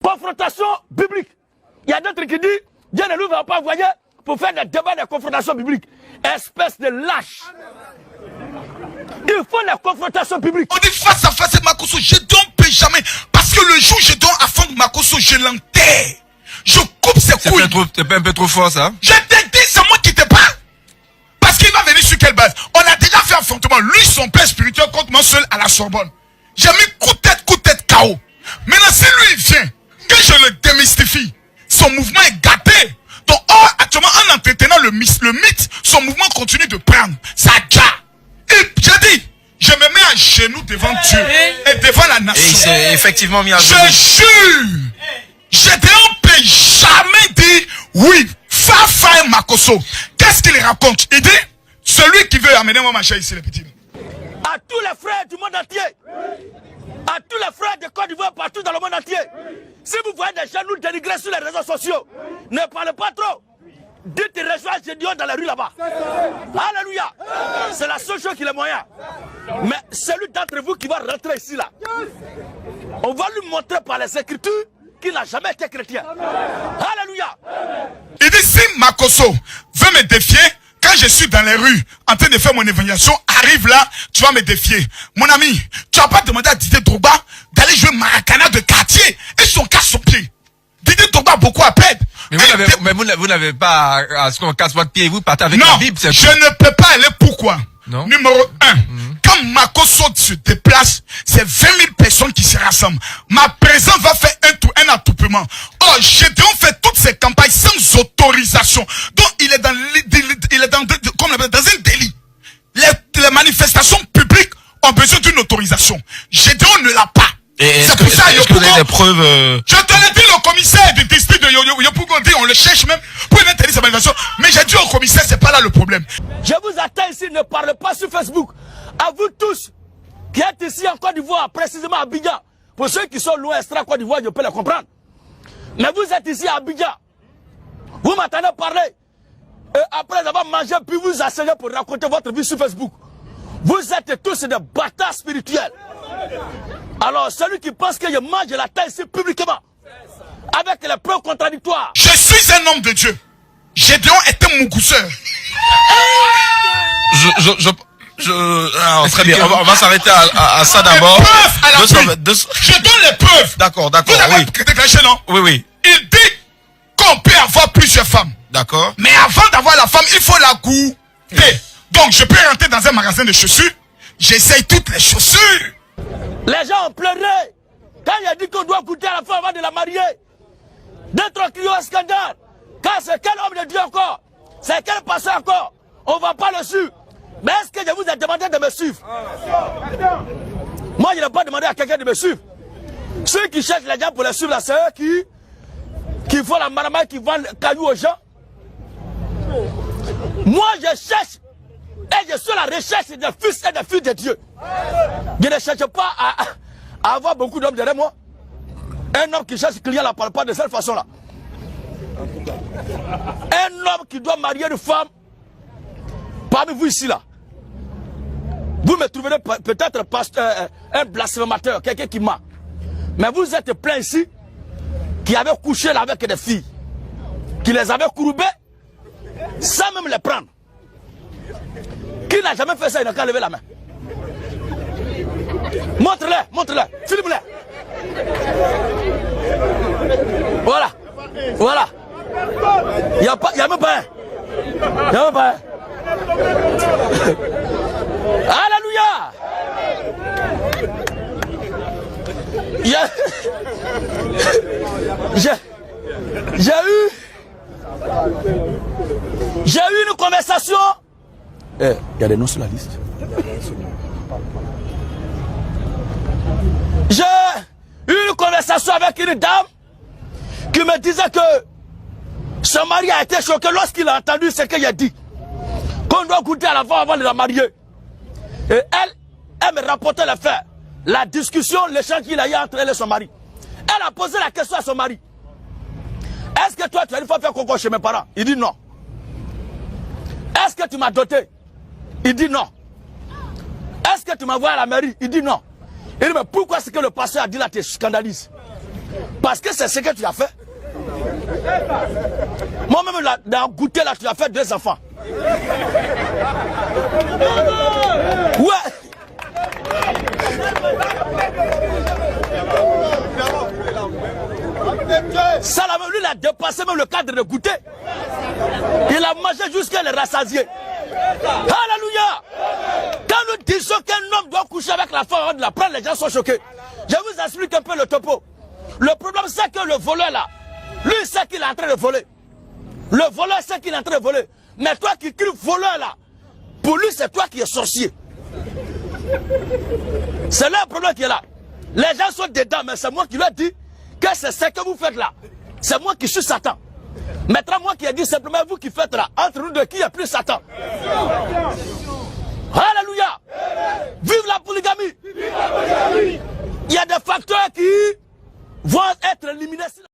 Confrontation biblique. Il y a d'autres qui disent, Dieu ne nous va pas envoyer pour faire des débats de confrontation biblique. Espèce de lâche. Il faut la confrontation publique. On dit face à face, Makosso, je ne peux jamais. Parce que le jour où je dois affronter Makosso, je l'enterre. Je coupe ses couilles. C'est un peu trop fort, ça. Je te dis, c'est moi qui te parle. Parce qu'il va venir sur quelle base? On a déjà fait affrontement. Lui, son père spirituel contre moi seul à la Sorbonne. J'ai mis coup de tête, KO. Maintenant, si lui, il vient, que je le démystifie, son mouvement est gâté. Donc, actuellement, en entretenant le mythe, son mouvement continue de prendre. Ça déjà. Et j'ai dit, je me mets à genoux devant Dieu et devant la nation. Et il s'est effectivement mis à genoux. Je jure, Gédéon ne peut jamais dire oui, Fafa et Makosso. Qu'est-ce qu'il raconte? Il dit, celui qui veut amener moi ma chair ici, les petits. À tous les frères du monde entier, à tous les frères de Côte d'Ivoire partout dans le monde entier, si vous voyez des gens nous dénigrer sur les réseaux sociaux, ne parlez pas trop. Dites rejoins Gédéon dans la rue là-bas. Alléluia. C'est la seule chose qui est moyen. Mais celui d'entre vous qui va rentrer ici là, on va lui montrer par les Écritures qu'il n'a jamais été chrétien. Alléluia. Il dit, si Makosso veut me défier, quand je suis dans les rues, en train de faire mon évangélisation, arrive là, tu vas me défier. Mon ami, tu n'as pas demandé à Didier Drogba d'aller jouer Maracana de quartier et son casse son pied. Didier Drogba a beaucoup à perdre. Mais vous n'avez pas à ce qu'on casse votre pied, vous partez avec la Bible. Non, je ne peux pas aller. Pourquoi? Non. Numéro 1, quand Makosso se déplace, c'est 20 000 personnes qui se rassemblent. Ma présence va faire un attroupement. Oh, Gédéon fait toutes ces campagnes sans autorisation. Donc, il est dans un délit. Les manifestations publiques ont besoin d'une autorisation. Gédéon ne l'a pas. C'est pour ça que vous avez des preuves. Je te l'ai dit, le commissaire du district de Yopougon dit, on le cherche même pour une interdire sa manifestation. Mais j'ai dit au commissaire, c'est pas là le problème. Je vous attends ici, ne parlez pas sur Facebook. À vous tous qui êtes ici en Côte d'Ivoire, précisément à Abidjan. Pour ceux qui sont loin, extra Côte d'Ivoire, je peux les comprendre. Mais vous êtes ici à Abidjan. Vous m'entendez parler. Et après avoir mangé, puis vous asseyez pour raconter votre vie sur Facebook. Vous êtes tous des bâtards spirituels. Alors, celui qui pense que je mange la taille ici publiquement, avec les preuves contradictoires. Je suis un homme de Dieu. Gédéon est un mougousseur. Très bien, on va s'arrêter à ça d'abord. Je donne les preuves. D'accord, vous avez déclenché, non? Oui. Il dit qu'on peut avoir plusieurs femmes. D'accord. Mais avant d'avoir la femme, il faut la goûter. Donc, je peux rentrer dans un magasin de chaussures. J'essaye toutes les chaussures. Les gens ont pleuré. Quand il a dit qu'on doit goûter à la femme avant de la marier. D'être crié au scandale. Car c'est quel homme de Dieu encore? C'est quel pasteur encore? On ne va pas le suivre. Mais est-ce que je vous ai demandé de me suivre? Moi, je n'ai pas demandé à quelqu'un de me suivre. Ceux qui cherchent les gens pour les suivre, c'est eux qui font la maramaille, qui vendent cailloux aux gens. Moi, je cherche et je suis à la recherche des fils et des filles de Dieu. Je ne cherche pas à avoir beaucoup d'hommes derrière moi. Un homme qui cherche client ne parle pas de cette façon-là. Un homme qui doit marier une femme, parmi vous ici là, vous me trouverez peut-être un blasphémateur, quelqu'un qui ment. Mais vous êtes plein ici qui avaient couché là avec des filles, qui les avaient courbées sans même les prendre. Qui n'a jamais fait ça, il n'a qu'à lever la main. Montre-les, filme-les. Voilà. Il n'y a même pas un. Alléluia. J'ai eu une conversation. Il y a des noms sur la liste. J'ai eu une conversation avec une dame qui me disait que son mari a été choqué lorsqu'il a entendu ce que j'ai dit. Qu'on doit goûter à la femme avant de la marier. Et elle me rapportait les faits. La discussion, l'échange qu'il a eu entre elle et son mari. Elle a posé la question à son mari. Est-ce que toi, tu as une fois fait concours chez mes parents? Il dit non. Est-ce que tu m'as doté? Il dit non. Est-ce que tu m'as envoyé à la mairie? Il dit non. Il dit mais pourquoi est-ce que le pasteur a dit là, tu scandalises? Parce que c'est ce que tu as fait. Moi-même, dans goûter là, tu as fait 2 enfants. Ouais. Ça, là, lui, il a dépassé même le cadre de goûter. Il a mangé jusqu'à les rassasier. Alléluia. Quand nous disons qu'un homme doit coucher avec la femme avant de la prendre, les gens sont choqués. Je vous explique un peu le topo. Le problème, c'est que le voleur là, lui, il sait qu'il est en train de voler. Le voleur sait qu'il est en train de voler. Mais toi qui cries voleur là, pour lui, c'est toi qui es sorcier. C'est là le problème qui est là. Les gens sont dedans, mais c'est moi qui leur dis que c'est ce que vous faites là. C'est moi qui suis Satan. Maintenant, moi qui ai dit simplement vous qui faites là, entre nous deux, qui est plus Satan? Alléluia. Vive la polygamie. Il y a des facteurs qui vont être éliminés.